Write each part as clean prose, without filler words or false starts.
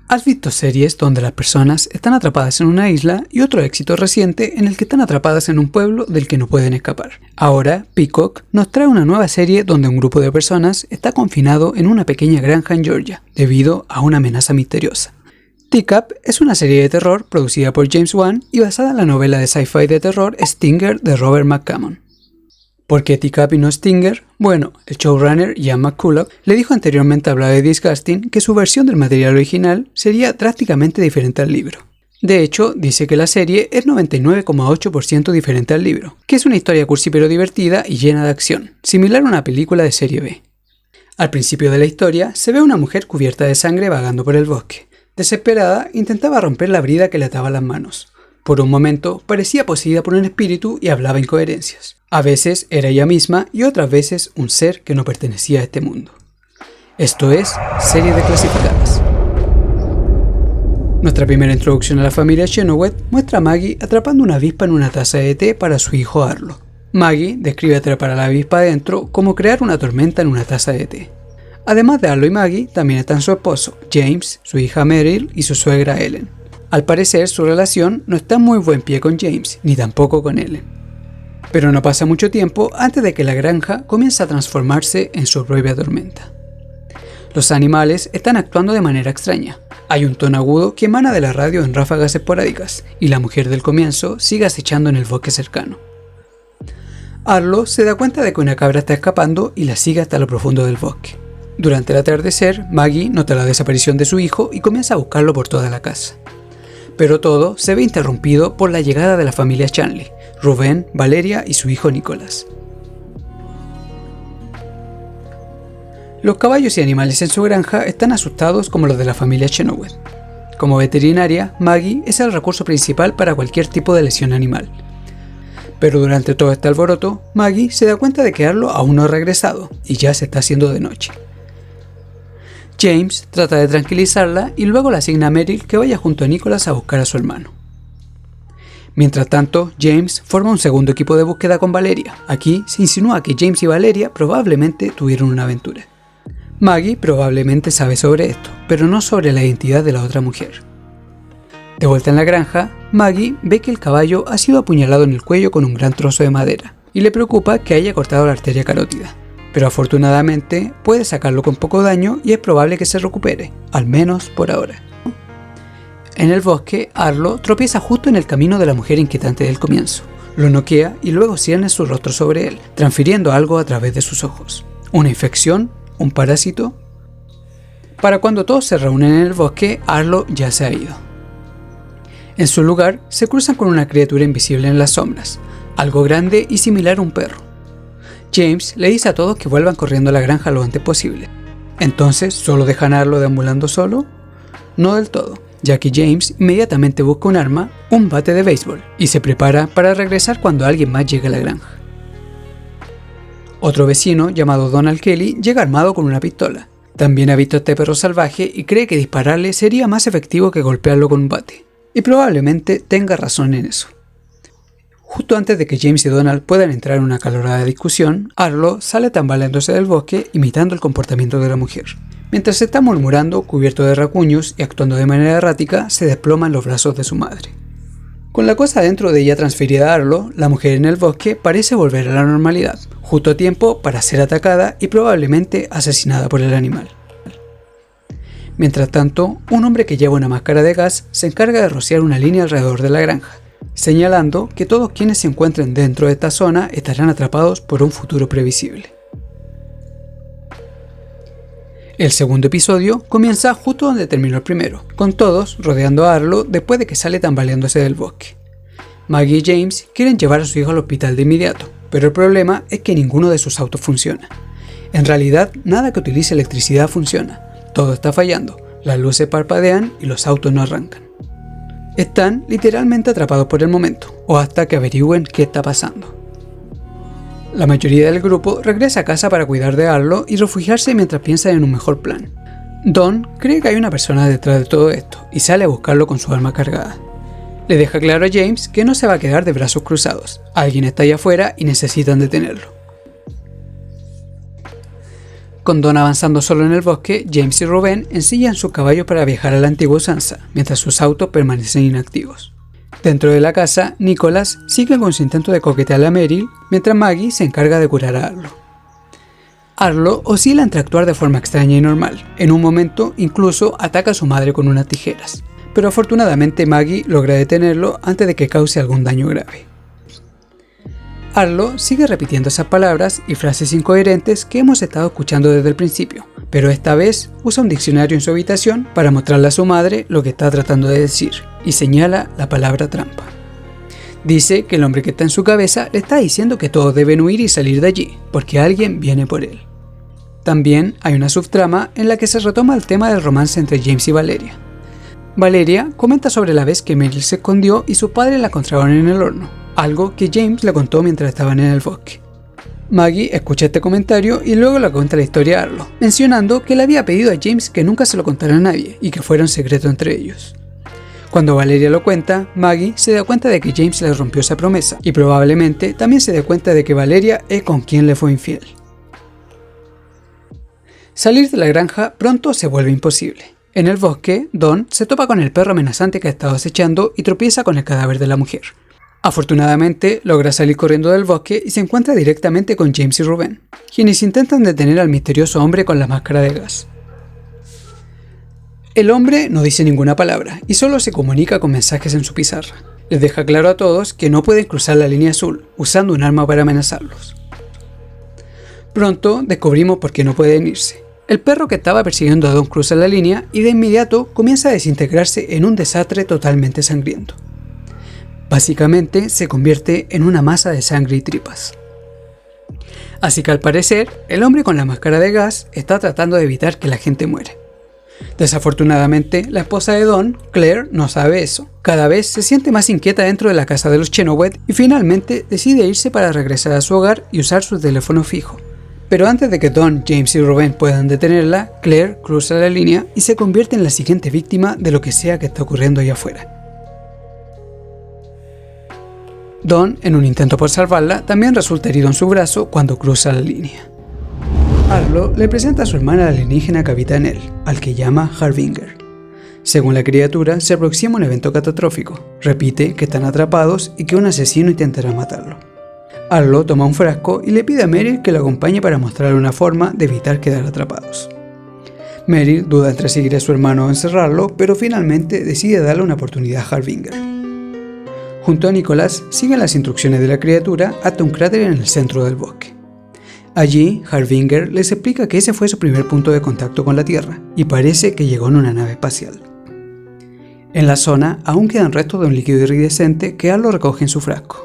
¿Has visto series donde las personas están atrapadas en una isla y otro éxito reciente en el que están atrapadas en un pueblo del que no pueden escapar? Ahora, Peacock nos trae una nueva serie donde un grupo de personas está confinado en una pequeña granja en Georgia debido a una amenaza misteriosa. Teacup es una serie de terror producida por James Wan y basada en la novela de sci-fi de terror Stinger de Robert McCammon. ¿Por qué Teacup y no Stinger? Bueno, el showrunner Ian McCulloch le dijo anteriormente a Bloody Disgusting que su versión del material original sería drásticamente diferente al libro. De hecho, dice que la serie es 99,8% diferente al libro, que es una historia cursi pero divertida y llena de acción, similar a una película de serie B. Al principio de la historia, se ve a una mujer cubierta de sangre vagando por el bosque. Desesperada, intentaba romper la brida que le ataba las manos. Por un momento, parecía poseída por un espíritu y hablaba incoherencias. A veces era ella misma y otras veces un ser que no pertenecía a este mundo. Esto es Serie Desclasificadas. Nuestra primera introducción a la familia Chenoweth muestra a Maggie atrapando una avispa en una taza de té para su hijo Arlo. Maggie describe atrapar a la avispa adentro como crear una tormenta en una taza de té. Además de Arlo y Maggie, también están su esposo, James, su hija Meryl y su suegra Ellen. Al parecer, su relación no está en muy buen pie con James, ni tampoco con Ellen. Pero no pasa mucho tiempo antes de que la granja comience a transformarse en su propia tormenta. Los animales están actuando de manera extraña. Hay un tono agudo que emana de la radio en ráfagas esporádicas, y la mujer del comienzo sigue acechando en el bosque cercano. Arlo se da cuenta de que una cabra está escapando y la sigue hasta lo profundo del bosque. Durante el atardecer, Maggie nota la desaparición de su hijo y comienza a buscarlo por toda la casa. Pero todo se ve interrumpido por la llegada de la familia Shanley, Rubén, Valeria y su hijo Nicholas. Los caballos y animales en su granja están asustados como los de la familia Chenoweth. Como veterinaria, Maggie es el recurso principal para cualquier tipo de lesión animal. Pero durante todo este alboroto, Maggie se da cuenta de que Arlo aún no ha regresado y ya se está haciendo de noche. James trata de tranquilizarla y luego le asigna a Meryl que vaya junto a Nicholas a buscar a su hermano. Mientras tanto, James forma un segundo equipo de búsqueda con Valeria. Aquí se insinúa que James y Valeria probablemente tuvieron una aventura. Maggie probablemente sabe sobre esto, pero no sobre la identidad de la otra mujer. De vuelta en la granja, Maggie ve que el caballo ha sido apuñalado en el cuello con un gran trozo de madera, y le preocupa que haya cortado la arteria carótida. Pero afortunadamente puede sacarlo con poco daño y es probable que se recupere, al menos por ahora. En el bosque, Arlo tropieza justo en el camino de la mujer inquietante del comienzo. Lo noquea y luego cierne su rostro sobre él, transfiriendo algo a través de sus ojos. ¿Una infección? ¿Un parásito? Para cuando todos se reúnen en el bosque, Arlo ya se ha ido. En su lugar, se cruzan con una criatura invisible en las sombras, algo grande y similar a un perro. James le dice a todos que vuelvan corriendo a la granja lo antes posible. ¿Entonces solo dejan a Arlo deambulando solo? No del todo, ya que James inmediatamente busca un arma, un bate de béisbol, y se prepara para regresar cuando alguien más llegue a la granja. Otro vecino, llamado Donald Kelly, llega armado con una pistola. También ha visto a este perro salvaje y cree que dispararle sería más efectivo que golpearlo con un bate. Y probablemente tenga razón en eso. Justo antes de que James y Donald puedan entrar en una acalorada discusión, Arlo sale tambaleándose del bosque imitando el comportamiento de la mujer. Mientras se está murmurando, cubierto de rasguños y actuando de manera errática, se desploma en los brazos de su madre. Con la cosa dentro de ella transferida a Arlo, la mujer en el bosque parece volver a la normalidad, justo a tiempo para ser atacada y probablemente asesinada por el animal. Mientras tanto, un hombre que lleva una máscara de gas se encarga de rociar una línea alrededor de la granja, señalando que todos quienes se encuentren dentro de esta zona estarán atrapados por un futuro previsible. El segundo episodio comienza justo donde terminó el primero, con todos rodeando a Arlo después de que sale tambaleándose del bosque. Maggie y James quieren llevar a su hijo al hospital de inmediato, pero el problema es que ninguno de sus autos funciona. En realidad, nada que utilice electricidad funciona. Todo está fallando, las luces parpadean y los autos no arrancan. Están literalmente atrapados por el momento, o hasta que averigüen qué está pasando. La mayoría del grupo regresa a casa para cuidar de Arlo y refugiarse mientras piensan en un mejor plan. Don cree que hay una persona detrás de todo esto y sale a buscarlo con su arma cargada. Le deja claro a James que no se va a quedar de brazos cruzados, alguien está allá afuera y necesitan detenerlo. Con Don avanzando solo en el bosque, James y Rubén ensillan sus caballos para viajar a la antigua usanza, mientras sus autos permanecen inactivos. Dentro de la casa, Nicholas sigue con su intento de coquetear a Meryl, mientras Maggie se encarga de curar a Arlo. Arlo oscila entre actuar de forma extraña y normal. En un momento, incluso ataca a su madre con unas tijeras, pero afortunadamente Maggie logra detenerlo antes de que cause algún daño grave. Arlo sigue repitiendo esas palabras y frases incoherentes que hemos estado escuchando desde el principio, pero esta vez usa un diccionario en su habitación para mostrarle a su madre lo que está tratando de decir, y señala la palabra trampa. Dice que el hombre que está en su cabeza le está diciendo que todos deben huir y salir de allí, porque alguien viene por él. También hay una subtrama en la que se retoma el tema del romance entre James y Valeria. Valeria comenta sobre la vez que Meryl se escondió y su padre la encontraron en el horno, algo que James le contó mientras estaban en el bosque. Maggie escucha este comentario y luego le cuenta la historia a Arlo, mencionando que le había pedido a James que nunca se lo contara a nadie y que fuera un secreto entre ellos. Cuando Valeria lo cuenta, Maggie se da cuenta de que James le rompió esa promesa y probablemente también se da cuenta de que Valeria es con quien le fue infiel. Salir de la granja pronto se vuelve imposible. En el bosque, Don se topa con el perro amenazante que ha estado acechando y tropieza con el cadáver de la mujer. Afortunadamente, logra salir corriendo del bosque y se encuentra directamente con James y Rubén, quienes intentan detener al misterioso hombre con la máscara de gas. El hombre no dice ninguna palabra y solo se comunica con mensajes en su pizarra. Les deja claro a todos que no pueden cruzar la línea azul, usando un arma para amenazarlos. Pronto descubrimos por qué no pueden irse. El perro que estaba persiguiendo a Don cruza la línea y de inmediato comienza a desintegrarse en un desastre totalmente sangriento. Básicamente se convierte en una masa de sangre y tripas. Así que al parecer, el hombre con la máscara de gas está tratando de evitar que la gente muera. Desafortunadamente, la esposa de Don, Claire, no sabe eso. Cada vez se siente más inquieta dentro de la casa de los Chenoweth y finalmente decide irse para regresar a su hogar y usar su teléfono fijo. Pero antes de que Don, James y Rubén puedan detenerla, Claire cruza la línea y se convierte en la siguiente víctima de lo que sea que está ocurriendo allá afuera. Don, en un intento por salvarla, también resulta herido en su brazo cuando cruza la línea. Arlo le presenta a su hermana alienígena que habita en él, al que llama Harbinger. Según la criatura, se aproxima un evento catastrófico. Repite que están atrapados y que un asesino intentará matarlo. Arlo toma un frasco y le pide a Meryl que lo acompañe para mostrarle una forma de evitar quedar atrapados. Meryl duda entre seguir a su hermano o encerrarlo, pero finalmente decide darle una oportunidad a Harbinger. Junto a Nicholas, siguen las instrucciones de la criatura hasta un cráter en el centro del bosque. Allí, Harbinger les explica que ese fue su primer punto de contacto con la Tierra, y parece que llegó en una nave espacial. En la zona aún quedan restos de un líquido iridescente que Arlo recoge en su frasco.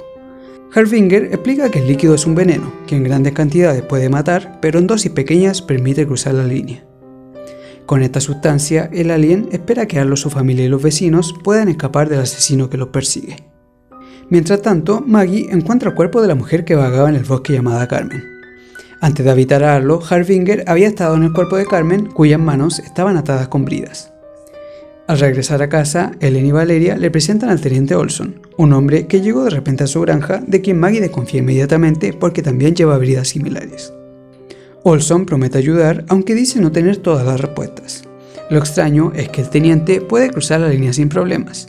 Harbinger explica que el líquido es un veneno, que en grandes cantidades puede matar, pero en dosis pequeñas permite cruzar la línea. Con esta sustancia, el alien espera que Arlo, su familia y los vecinos puedan escapar del asesino que los persigue. Mientras tanto, Maggie encuentra el cuerpo de la mujer que vagaba en el bosque llamada Carmen. Antes de habitar a Arlo, Harbinger había estado en el cuerpo de Carmen, cuyas manos estaban atadas con bridas. Al regresar a casa, Ellen y Valeria le presentan al teniente Olson, un hombre que llegó de repente a su granja, de quien Maggie desconfía inmediatamente porque también lleva bridas similares. Olson promete ayudar, aunque dice no tener todas las respuestas. Lo extraño es que el teniente puede cruzar la línea sin problemas.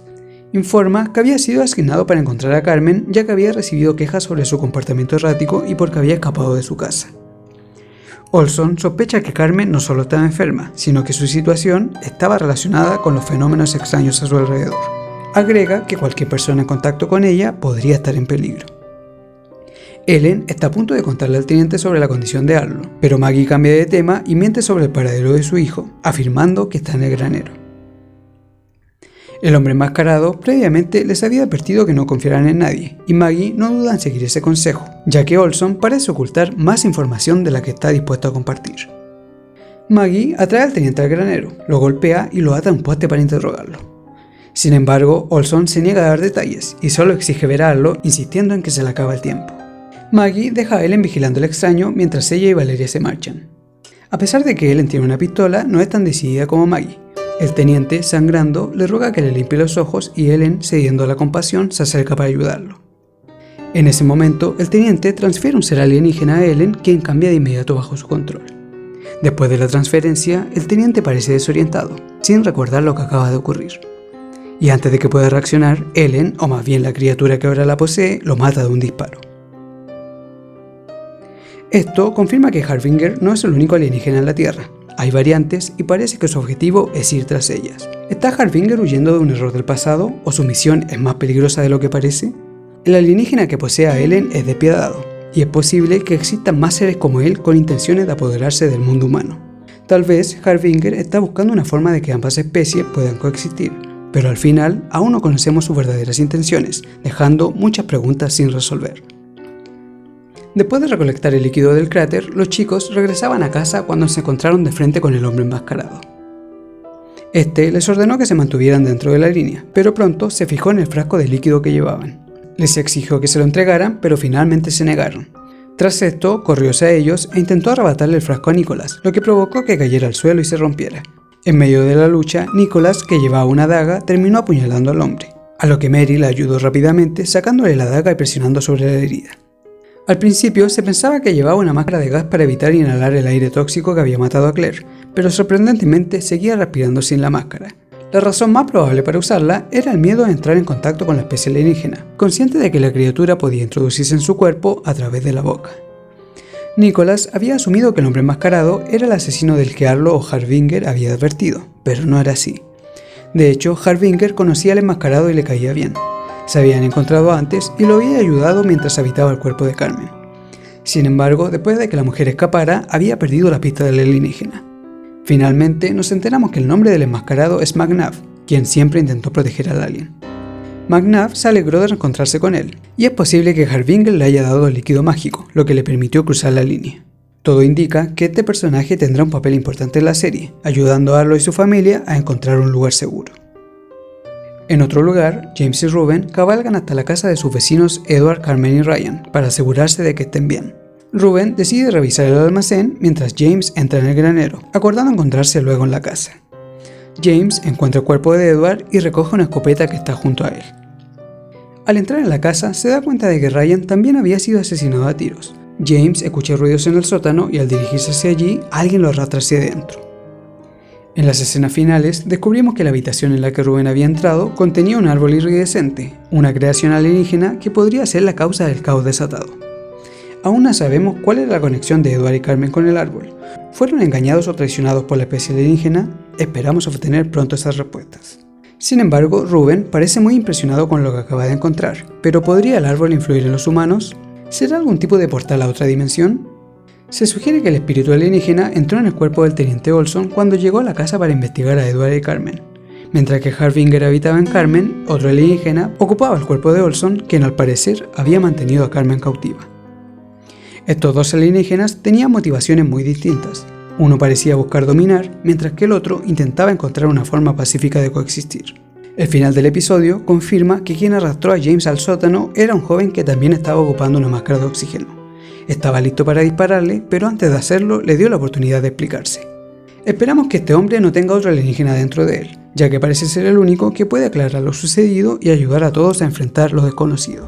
Informa que había sido asignado para encontrar a Carmen, ya que había recibido quejas sobre su comportamiento errático y porque había escapado de su casa. Olson sospecha que Carmen no solo estaba enferma, sino que su situación estaba relacionada con los fenómenos extraños a su alrededor. Agrega que cualquier persona en contacto con ella podría estar en peligro. Ellen está a punto de contarle al teniente sobre la condición de Arlo, pero Maggie cambia de tema y miente sobre el paradero de su hijo, afirmando que está en el granero. El hombre enmascarado previamente les había advertido que no confiaran en nadie, y Maggie no duda en seguir ese consejo, ya que Olson parece ocultar más información de la que está dispuesto a compartir. Maggie atrae al teniente al granero, lo golpea y lo ata a un poste para interrogarlo. Sin embargo, Olson se niega a dar detalles y solo exige ver a Arlo, insistiendo en que se le acaba el tiempo. Maggie deja a Ellen vigilando al extraño mientras ella y Valeria se marchan. A pesar de que Ellen tiene una pistola, no es tan decidida como Maggie. El teniente, sangrando, le ruega que le limpie los ojos y Ellen, cediendo a la compasión, se acerca para ayudarlo. En ese momento, el teniente transfiere un ser alienígena a Ellen, quien cambia de inmediato bajo su control. Después de la transferencia, el teniente parece desorientado, sin recordar lo que acaba de ocurrir. Y antes de que pueda reaccionar, Ellen, o más bien la criatura que ahora la posee, lo mata de un disparo. Esto confirma que Harbinger no es el único alienígena en la Tierra. Hay variantes y parece que su objetivo es ir tras ellas. ¿Está Harbinger huyendo de un error del pasado o su misión es más peligrosa de lo que parece? El alienígena que posee a Ellen es despiadado, y es posible que existan más seres como él con intenciones de apoderarse del mundo humano. Tal vez Harbinger está buscando una forma de que ambas especies puedan coexistir, pero al final aún no conocemos sus verdaderas intenciones, dejando muchas preguntas sin resolver. Después de recolectar el líquido del cráter, los chicos regresaban a casa cuando se encontraron de frente con el hombre enmascarado. Este les ordenó que se mantuvieran dentro de la línea, pero pronto se fijó en el frasco de líquido que llevaban. Les exigió que se lo entregaran, pero finalmente se negaron. Tras esto, corrió hacia ellos e intentó arrebatarle el frasco a Nicholas, lo que provocó que cayera al suelo y se rompiera. En medio de la lucha, Nicholas, que llevaba una daga, terminó apuñalando al hombre, a lo que Mary le ayudó rápidamente sacándole la daga y presionando sobre la herida. Al principio se pensaba que llevaba una máscara de gas para evitar inhalar el aire tóxico que había matado a Claire, pero sorprendentemente seguía respirando sin la máscara. La razón más probable para usarla era el miedo a entrar en contacto con la especie alienígena, consciente de que la criatura podía introducirse en su cuerpo a través de la boca. Nicholas había asumido que el hombre enmascarado era el asesino del que Arlo o Harbinger había advertido, pero no era así. De hecho, Harbinger conocía al enmascarado y le caía bien. Se habían encontrado antes y lo había ayudado mientras habitaba el cuerpo de Carmen. Sin embargo, después de que la mujer escapara, había perdido la pista del alienígena. Finalmente, nos enteramos que el nombre del enmascarado es McNabb, quien siempre intentó proteger al alien. McNabb se alegró de reencontrarse con él, y es posible que Harbinger le haya dado el líquido mágico, lo que le permitió cruzar la línea. Todo indica que este personaje tendrá un papel importante en la serie, ayudando a Arlo y su familia a encontrar un lugar seguro. En otro lugar, James y Ruben cabalgan hasta la casa de sus vecinos Edward, Carmen y Ryan para asegurarse de que estén bien. Ruben decide revisar el almacén mientras James entra en el granero, acordando encontrarse luego en la casa. James encuentra el cuerpo de Edward y recoge una escopeta que está junto a él. Al entrar en la casa, se da cuenta de que Ryan también había sido asesinado a tiros. James escucha ruidos en el sótano y al dirigirse hacia allí, alguien lo arrastra hacia adentro. En las escenas finales, descubrimos que la habitación en la que Ruben había entrado contenía un árbol iridescente, una creación alienígena que podría ser la causa del caos desatado. Aún no sabemos cuál era la conexión de Edward y Carmen con el árbol. ¿Fueron engañados o traicionados por la especie alienígena? Esperamos obtener pronto esas respuestas. Sin embargo, Ruben parece muy impresionado con lo que acaba de encontrar, pero ¿podría el árbol influir en los humanos? ¿Será algún tipo de portal a otra dimensión? Se sugiere que el espíritu alienígena entró en el cuerpo del teniente Olson cuando llegó a la casa para investigar a Edward y Carmen. Mientras que Harbinger habitaba en Carmen, otro alienígena ocupaba el cuerpo de Olson, quien al parecer había mantenido a Carmen cautiva. Estos dos alienígenas tenían motivaciones muy distintas. Uno parecía buscar dominar, mientras que el otro intentaba encontrar una forma pacífica de coexistir. El final del episodio confirma que quien arrastró a James al sótano era un joven que también estaba ocupando una máscara de oxígeno. Estaba listo para dispararle, pero antes de hacerlo le dio la oportunidad de explicarse. Esperamos que este hombre no tenga otro alienígena dentro de él, ya que parece ser el único que puede aclarar lo sucedido y ayudar a todos a enfrentar lo desconocido.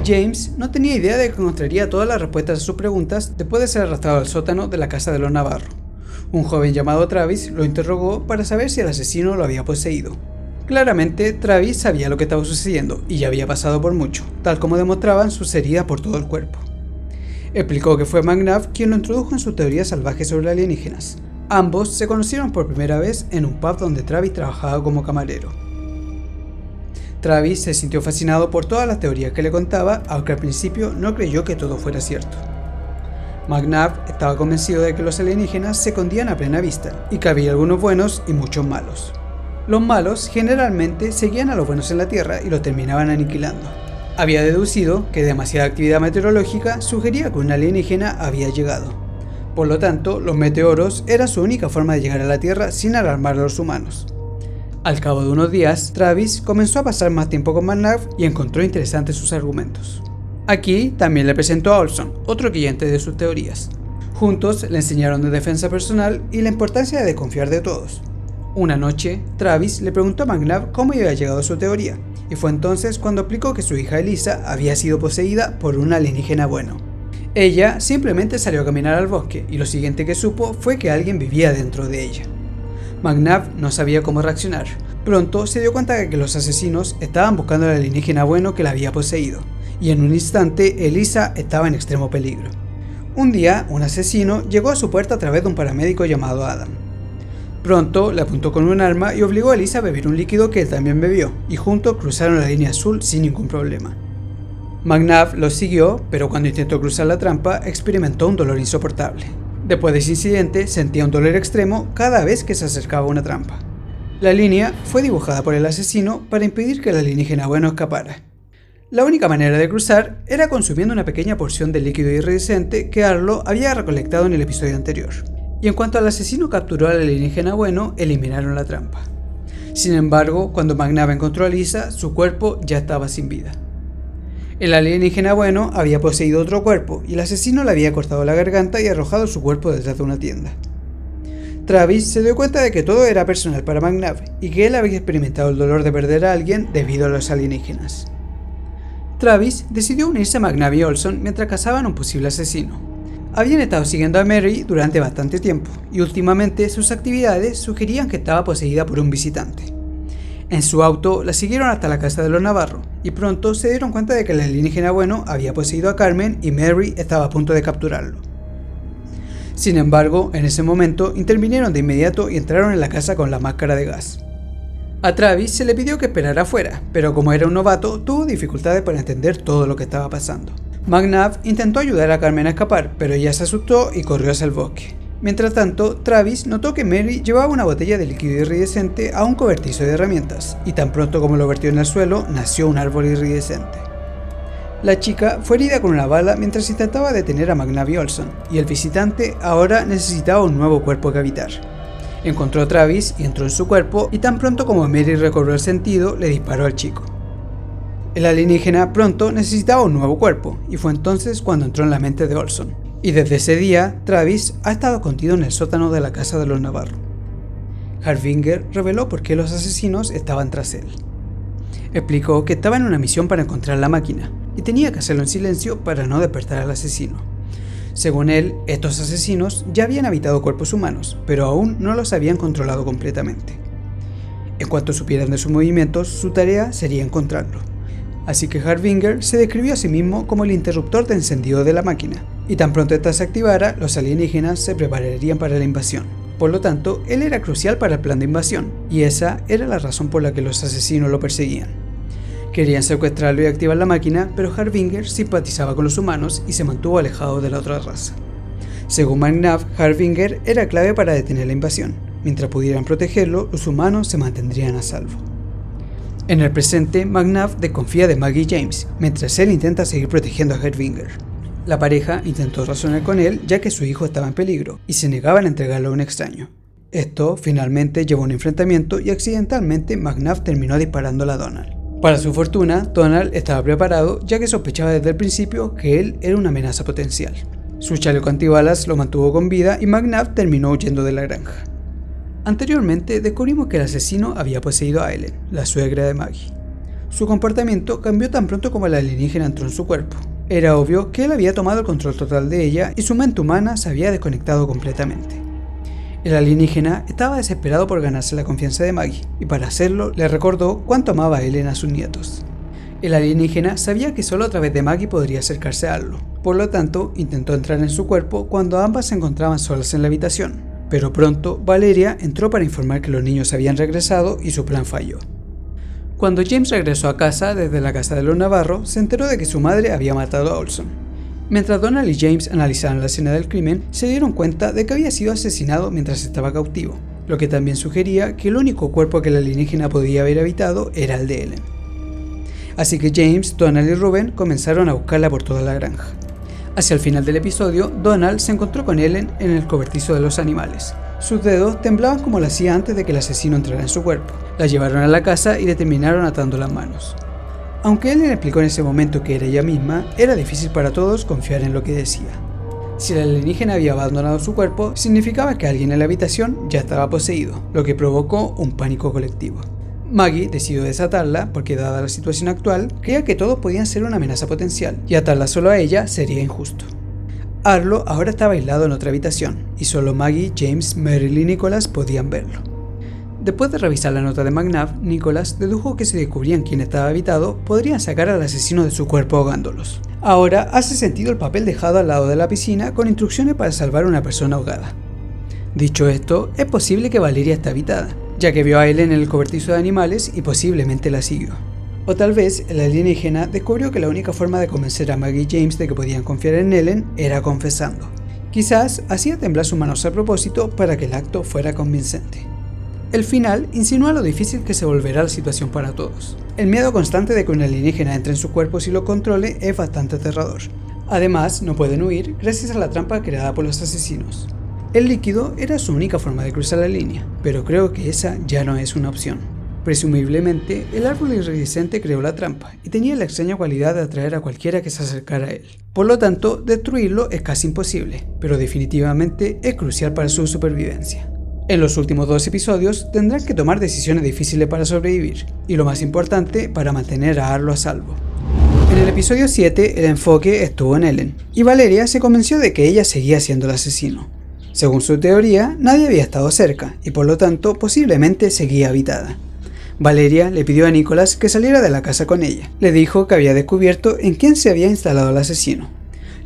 James no tenía idea de que encontraría todas las respuestas a sus preguntas después de ser arrastrado al sótano de la casa de los Navarro. Un joven llamado Travis lo interrogó para saber si el asesino lo había poseído. Claramente, Travis sabía lo que estaba sucediendo y ya había pasado por mucho, tal como demostraban sus heridas por todo el cuerpo. Explicó que fue McNabb quien lo introdujo en su teoría salvaje sobre alienígenas. Ambos se conocieron por primera vez en un pub donde Travis trabajaba como camarero. Travis se sintió fascinado por todas las teorías que le contaba, aunque al principio no creyó que todo fuera cierto. McNabb estaba convencido de que los alienígenas se escondían a plena vista y que había algunos buenos y muchos malos. Los malos generalmente seguían a los buenos en la Tierra y los terminaban aniquilando. Había deducido que demasiada actividad meteorológica sugería que un alienígena había llegado. Por lo tanto, los meteoros eran su única forma de llegar a la Tierra sin alarmar a los humanos. Al cabo de unos días, Travis comenzó a pasar más tiempo con McNabb y encontró interesantes sus argumentos. Aquí también le presentó a Olson, otro cliente de sus teorías. Juntos le enseñaron de defensa personal y la importancia de desconfiar de todos. Una noche, Travis le preguntó a McNabb cómo había llegado a su teoría, y fue entonces cuando explicó que su hija Elisa había sido poseída por un alienígena bueno. Ella simplemente salió a caminar al bosque y lo siguiente que supo fue que alguien vivía dentro de ella. McNabb no sabía cómo reaccionar. Pronto se dio cuenta de que los asesinos estaban buscando al alienígena bueno que la había poseído, y en un instante Elisa estaba en extremo peligro. Un día, un asesino llegó a su puerta a través de un paramédico llamado Adam. Pronto le apuntó con un arma y obligó a Elisa a beber un líquido que él también bebió, y juntos cruzaron la línea azul sin ningún problema. McNabb los siguió, pero cuando intentó cruzar la trampa, experimentó un dolor insoportable. Después de ese incidente, sentía un dolor extremo cada vez que se acercaba a una trampa. La línea fue dibujada por el asesino para impedir que el alienígena bueno escapara. La única manera de cruzar era consumiendo una pequeña porción del líquido iridescente que Arlo había recolectado en el episodio anterior. Y en cuanto el asesino capturó al alienígena bueno, eliminaron la trampa. Sin embargo, cuando McNabb encontró a Lisa, su cuerpo ya estaba sin vida. El alienígena bueno había poseído otro cuerpo y el asesino le había cortado la garganta y arrojado su cuerpo detrás de una tienda. Travis se dio cuenta de que todo era personal para McNabb y que él había experimentado el dolor de perder a alguien debido a los alienígenas. Travis decidió unirse a McNabb y Olson mientras cazaban a un posible asesino. Habían estado siguiendo a Mary durante bastante tiempo y últimamente sus actividades sugerían que estaba poseída por un visitante. En su auto la siguieron hasta la casa de los Navarro y pronto se dieron cuenta de que el alienígena bueno había poseído a Carmen y Mary estaba a punto de capturarlo. Sin embargo, en ese momento intervinieron de inmediato y entraron en la casa con la máscara de gas. A Travis se le pidió que esperara afuera, pero como era un novato, tuvo dificultades para entender todo lo que estaba pasando. McNabb intentó ayudar a Carmen a escapar, pero ella se asustó y corrió hacia el bosque. Mientras tanto, Travis notó que Mary llevaba una botella de líquido iridescente a un cobertizo de herramientas, y tan pronto como lo vertió en el suelo, nació un árbol iridescente. La chica fue herida con una bala mientras intentaba detener a McNabb y Olson, y el visitante ahora necesitaba un nuevo cuerpo que habitar. Encontró a Travis y entró en su cuerpo, y tan pronto como Mary recobró el sentido, le disparó al chico. El alienígena pronto necesitaba un nuevo cuerpo, y fue entonces cuando entró en la mente de Olson. Y desde ese día, Travis ha estado escondido en el sótano de la casa de los Navarro. Harbinger reveló por qué los asesinos estaban tras él. Explicó que estaba en una misión para encontrar la máquina, y tenía que hacerlo en silencio para no despertar al asesino. Según él, estos asesinos ya habían habitado cuerpos humanos, pero aún no los habían controlado completamente. En cuanto supieran de sus movimientos, su tarea sería encontrarlo. Así que Harbinger se describió a sí mismo como el interruptor de encendido de la máquina, y tan pronto esta se activara, los alienígenas se prepararían para la invasión. Por lo tanto, él era crucial para el plan de invasión, y esa era la razón por la que los asesinos lo perseguían. Querían secuestrarlo y activar la máquina, pero Harbinger simpatizaba con los humanos y se mantuvo alejado de la otra raza. Según McNabb, Harbinger era clave para detener la invasión. Mientras pudieran protegerlo, los humanos se mantendrían a salvo. En el presente, McNabb desconfía de Maggie James, mientras él intenta seguir protegiendo a Harbinger. La pareja intentó razonar con él ya que su hijo estaba en peligro, y se negaban a entregarlo a un extraño. Esto finalmente llevó a un enfrentamiento y accidentalmente McNabb terminó disparándole a Donald. Para su fortuna, Donald estaba preparado ya que sospechaba desde el principio que él era una amenaza potencial. Su chaleco antibalas lo mantuvo con vida y McNabb terminó huyendo de la granja. Anteriormente descubrimos que el asesino había poseído a Ellen, la suegra de Maggie. Su comportamiento cambió tan pronto como el alienígena entró en su cuerpo. Era obvio que él había tomado el control total de ella y su mente humana se había desconectado completamente. El alienígena estaba desesperado por ganarse la confianza de Maggie, y para hacerlo le recordó cuánto amaba a Ellen a sus nietos. El alienígena sabía que solo a través de Maggie podría acercarse a Arlo, por lo tanto intentó entrar en su cuerpo cuando ambas se encontraban solas en la habitación. Pero pronto, Valeria entró para informar que los niños habían regresado y su plan falló. Cuando James regresó a casa desde la casa de los Navarro, se enteró de que su madre había matado a Olson. Mientras Donald y James analizaban la escena del crimen, se dieron cuenta de que había sido asesinado mientras estaba cautivo, lo que también sugería que el único cuerpo que el alienígena podía haber habitado era el de Ellen. Así que James, Donald y Ruben comenzaron a buscarla por toda la granja. Hacia el final del episodio, Donald se encontró con Ellen en el cobertizo de los animales. Sus dedos temblaban como lo hacía antes de que el asesino entrara en su cuerpo. La llevaron a la casa y le terminaron atando las manos. Aunque Ellen explicó en ese momento que era ella misma, era difícil para todos confiar en lo que decía. Si el alienígena había abandonado su cuerpo, significaba que alguien en la habitación ya estaba poseído, lo que provocó un pánico colectivo. Maggie decidió desatarla porque, dada la situación actual, creía que todos podían ser una amenaza potencial, y atarla solo a ella sería injusto. Arlo ahora estaba aislado en otra habitación, y solo Maggie, James, Meryl y Nicholas podían verlo. Después de revisar la nota de McNabb, Nicholas dedujo que si descubrían quién estaba habitado, podrían sacar al asesino de su cuerpo ahogándolos. Ahora hace sentido el papel dejado al lado de la piscina con instrucciones para salvar a una persona ahogada. Dicho esto, es posible que Valeria esté habitada, ya que vio a Ellen en el cobertizo de animales y posiblemente la siguió. O tal vez el alienígena descubrió que la única forma de convencer a Maggie y James de que podían confiar en Ellen era confesando. Quizás hacía temblar sus manos a propósito para que el acto fuera convincente. El final insinúa lo difícil que se volverá la situación para todos. El miedo constante de que un alienígena entre en su cuerpo y lo controle es bastante aterrador. Además, no pueden huir gracias a la trampa creada por los asesinos. El líquido era su única forma de cruzar la línea, pero creo que esa ya no es una opción. Presumiblemente, el árbol iridiscente creó la trampa y tenía la extraña cualidad de atraer a cualquiera que se acercara a él. Por lo tanto, destruirlo es casi imposible, pero definitivamente es crucial para su supervivencia. En los últimos 2 episodios tendrán que tomar decisiones difíciles para sobrevivir, y lo más importante, para mantener a Arlo a salvo. En el episodio 7, el enfoque estuvo en Ellen, y Valeria se convenció de que ella seguía siendo el asesino. Según su teoría, nadie había estado cerca, y por lo tanto posiblemente seguía habitada. Valeria le pidió a Nicholas que saliera de la casa con ella. Le dijo que había descubierto en quién se había instalado el asesino.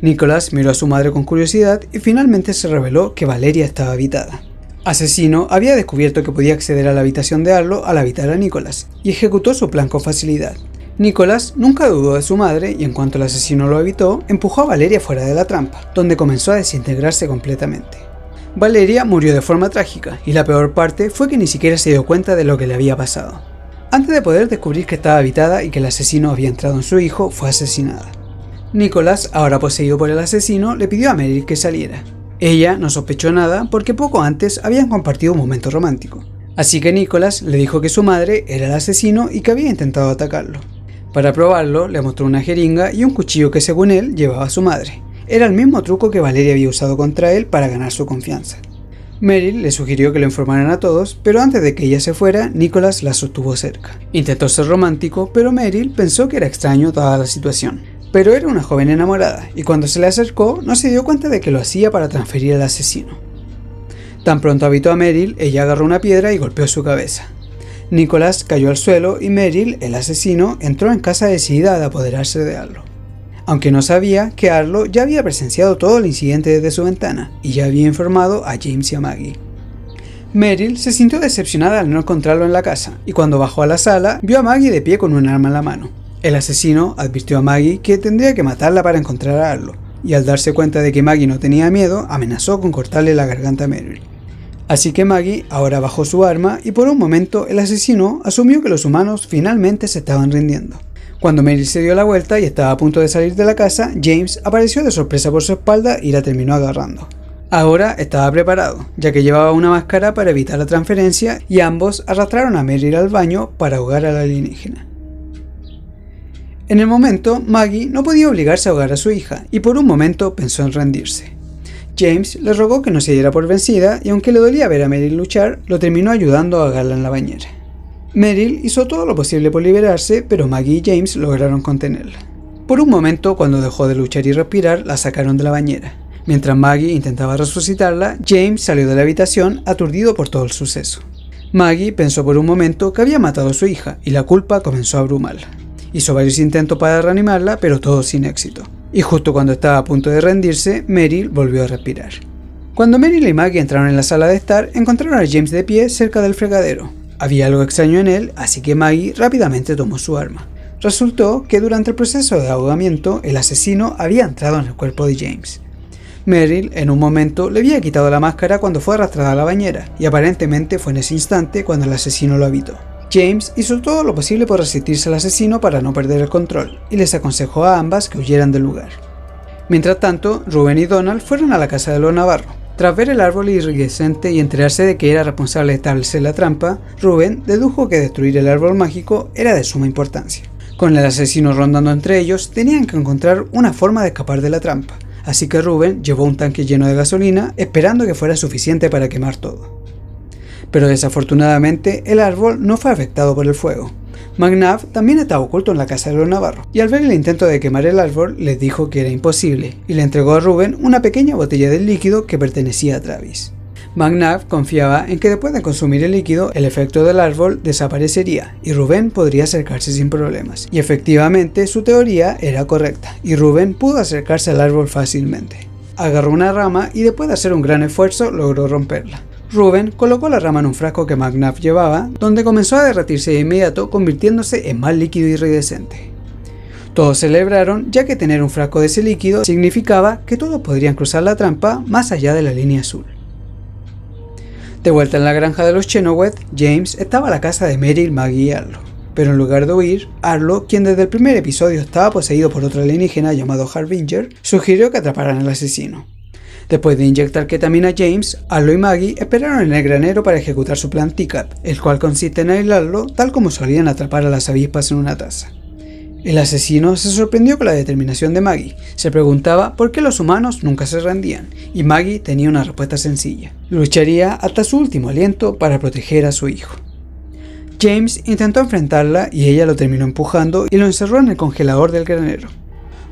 Nicholas miró a su madre con curiosidad y finalmente se reveló que Valeria estaba habitada. Asesino había descubierto que podía acceder a la habitación de Arlo al habitar a Nicholas y ejecutó su plan con facilidad. Nicholas nunca dudó de su madre y en cuanto el asesino lo evitó, empujó a Valeria fuera de la trampa, donde comenzó a desintegrarse completamente. Valeria murió de forma trágica, y la peor parte fue que ni siquiera se dio cuenta de lo que le había pasado. Antes de poder descubrir que estaba habitada y que el asesino había entrado en su hijo, fue asesinada. Nicholas, ahora poseído por el asesino, le pidió a Meryl que saliera. Ella no sospechó nada porque poco antes habían compartido un momento romántico. Así que Nicholas le dijo que su madre era el asesino y que había intentado atacarlo. Para probarlo, le mostró una jeringa y un cuchillo que según él llevaba su madre. Era el mismo truco que Valeria había usado contra él para ganar su confianza. Meryl le sugirió que lo informaran a todos, pero antes de que ella se fuera, Nicholas la sostuvo cerca. Intentó ser romántico, pero Meryl pensó que era extraño toda la situación. Pero era una joven enamorada, y cuando se le acercó, no se dio cuenta de que lo hacía para transferir al asesino. Tan pronto habitó a Meryl, ella agarró una piedra y golpeó su cabeza. Nicholas cayó al suelo y Meryl, el asesino, entró en casa decidida a apoderarse de Arlo. Aunque no sabía que Arlo ya había presenciado todo el incidente desde su ventana y ya había informado a James y a Maggie. Meryl se sintió decepcionada al no encontrarlo en la casa y cuando bajó a la sala vio a Maggie de pie con un arma en la mano. El asesino advirtió a Maggie que tendría que matarla para encontrar a Arlo y al darse cuenta de que Maggie no tenía miedo amenazó con cortarle la garganta a Meryl. Así que Maggie ahora bajó su arma y por un momento el asesino asumió que los humanos finalmente se estaban rindiendo. Cuando Meryl se dio la vuelta y estaba a punto de salir de la casa, James apareció de sorpresa por su espalda y la terminó agarrando. Ahora estaba preparado, ya que llevaba una máscara para evitar la transferencia y ambos arrastraron a Meryl al baño para ahogar al alienígena. En el momento, Maggie no podía obligarse a ahogar a su hija y por un momento pensó en rendirse. James le rogó que no se diera por vencida y aunque le dolía ver a Meryl luchar, lo terminó ayudando a ahogarla en la bañera. Meryl hizo todo lo posible por liberarse, pero Maggie y James lograron contenerla. Por un momento, cuando dejó de luchar y respirar, la sacaron de la bañera. Mientras Maggie intentaba resucitarla, James salió de la habitación aturdido por todo el suceso. Maggie pensó por un momento que había matado a su hija y la culpa comenzó a abrumarla. Hizo varios intentos para reanimarla, pero todos sin éxito. Y justo cuando estaba a punto de rendirse, Meryl volvió a respirar. Cuando Meryl y Maggie entraron en la sala de estar, encontraron a James de pie cerca del fregadero. Había algo extraño en él, así que Maggie rápidamente tomó su arma. Resultó que durante el proceso de ahogamiento, el asesino había entrado en el cuerpo de James. Meryl, en un momento, le había quitado la máscara cuando fue arrastrada a la bañera, y aparentemente fue en ese instante cuando el asesino lo habitó. James hizo todo lo posible por resistirse al asesino para no perder el control, y les aconsejó a ambas que huyeran del lugar. Mientras tanto, Reuben y Donald fueron a la casa de los Navarro. Tras ver el árbol iridiscente y enterarse de que era responsable de establecer la trampa, Reuben dedujo que destruir el árbol mágico era de suma importancia. Con el asesino rondando entre ellos, tenían que encontrar una forma de escapar de la trampa, así que Reuben llevó un tanque lleno de gasolina esperando que fuera suficiente para quemar todo. Pero desafortunadamente el árbol no fue afectado por el fuego, McNabb también estaba oculto en la casa de los Navarro, y al ver el intento de quemar el árbol les dijo que era imposible, y le entregó a Reuben una pequeña botella del líquido que pertenecía a Travis. McNabb confiaba en que después de consumir el líquido, el efecto del árbol desaparecería, y Reuben podría acercarse sin problemas. Y efectivamente su teoría era correcta, y Reuben pudo acercarse al árbol fácilmente. Agarró una rama y después de hacer un gran esfuerzo logró romperla. Reuben colocó la rama en un frasco que McNabb llevaba, donde comenzó a derretirse de inmediato, convirtiéndose en más líquido iridescente. Todos celebraron, ya que tener un frasco de ese líquido significaba que todos podrían cruzar la trampa más allá de la línea azul. De vuelta en la granja de los Chenoweth, James estaba a la casa de Meryl, Maggie y Arlo. Pero en lugar de huir, Arlo, quien desde el primer episodio estaba poseído por otro alienígena llamado Harbinger, sugirió que atraparan al asesino. Después de inyectar ketamina a James, Arlo y Maggie esperaron en el granero para ejecutar su plan Teacup, el cual consiste en aislarlo tal como solían atrapar a las avispas en una taza. El asesino se sorprendió con la determinación de Maggie, se preguntaba por qué los humanos nunca se rendían, y Maggie tenía una respuesta sencilla: lucharía hasta su último aliento para proteger a su hijo. James intentó enfrentarla y ella lo terminó empujando y lo encerró en el congelador del granero.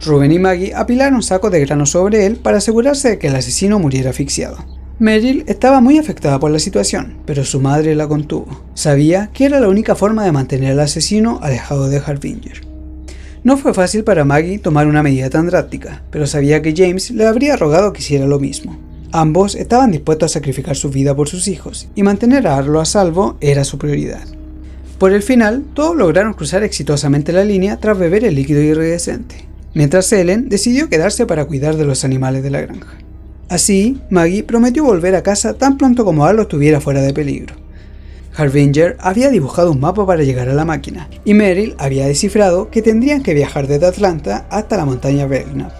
Reuben y Maggie apilaron sacos de grano sobre él para asegurarse de que el asesino muriera asfixiado. Meryl estaba muy afectada por la situación, pero su madre la contuvo. Sabía que era la única forma de mantener al asesino alejado de Harbinger. No fue fácil para Maggie tomar una medida tan drástica, pero sabía que James le habría rogado que hiciera lo mismo. Ambos estaban dispuestos a sacrificar su vida por sus hijos, y mantener a Arlo a salvo era su prioridad. Por el final, todos lograron cruzar exitosamente la línea tras beber el líquido iridescente, mientras Ellen decidió quedarse para cuidar de los animales de la granja. Así, Maggie prometió volver a casa tan pronto como Arlo estuviera fuera de peligro. Harbinger había dibujado un mapa para llegar a la máquina, y Meryl había descifrado que tendrían que viajar desde Atlanta hasta la montaña Belknap.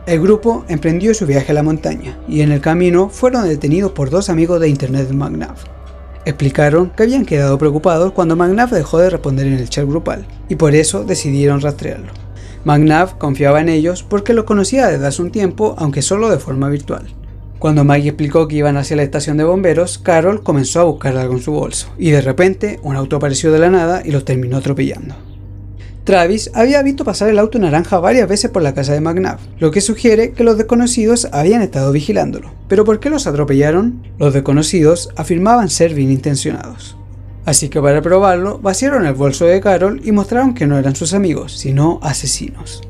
El grupo emprendió su viaje a la montaña, y en el camino fueron detenidos por dos amigos de internet de McNabb. Explicaron que habían quedado preocupados cuando McNabb dejó de responder en el chat grupal, y por eso decidieron rastrearlo. McNabb confiaba en ellos porque los conocía desde hace un tiempo, aunque solo de forma virtual. Cuando Maggie explicó que iban hacia la estación de bomberos, Carol comenzó a buscar algo en su bolso, y de repente un auto apareció de la nada y los terminó atropellando. Travis había visto pasar el auto naranja varias veces por la casa de McNabb, lo que sugiere que los desconocidos habían estado vigilándolo. ¿Pero por qué los atropellaron? Los desconocidos afirmaban ser bien intencionados. Así que para probarlo, vaciaron el bolso de Carol y mostraron que no eran sus amigos, sino asesinos.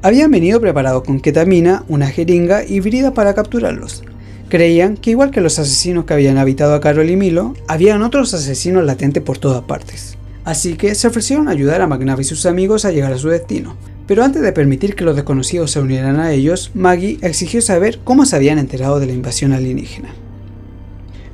Habían venido preparados con ketamina, una jeringa y bridas para capturarlos. Creían que igual que los asesinos que habían habitado a Carol y Milo, habían otros asesinos latentes por todas partes. Así que se ofrecieron a ayudar a McNabb y sus amigos a llegar a su destino. Pero antes de permitir que los desconocidos se unieran a ellos, Maggie exigió saber cómo se habían enterado de la invasión alienígena.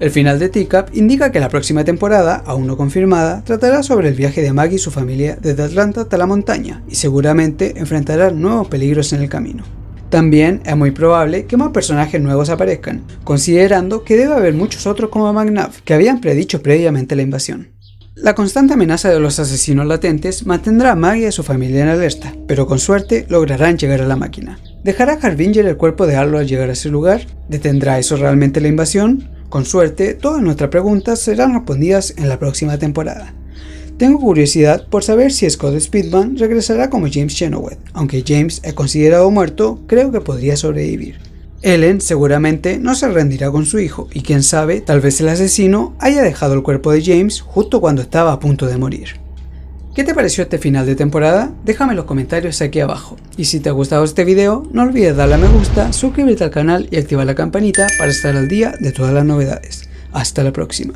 El final de Teacup indica que la próxima temporada, aún no confirmada, tratará sobre el viaje de Maggie y su familia desde Atlanta hasta la montaña, y seguramente enfrentarán nuevos peligros en el camino. También es muy probable que más personajes nuevos aparezcan, considerando que debe haber muchos otros como McNabb, que habían predicho previamente la invasión. La constante amenaza de los asesinos latentes mantendrá a Maggie y a su familia en alerta, pero con suerte lograrán llegar a la máquina. ¿Dejará Harbinger el cuerpo de Arlo al llegar a ese lugar? ¿Detendrá eso realmente la invasión? Con suerte, todas nuestras preguntas serán respondidas en la próxima temporada. Tengo curiosidad por saber si Scott Speedman regresará como James Chenoweth. Aunque James es considerado muerto, creo que podría sobrevivir. Ellen seguramente no se rendirá con su hijo, y quién sabe, tal vez el asesino haya dejado el cuerpo de James justo cuando estaba a punto de morir. ¿Qué te pareció este final de temporada? Déjame en los comentarios aquí abajo. Y si te ha gustado este video, no olvides darle a me gusta, suscribirte al canal y activar la campanita para estar al día de todas las novedades. Hasta la próxima.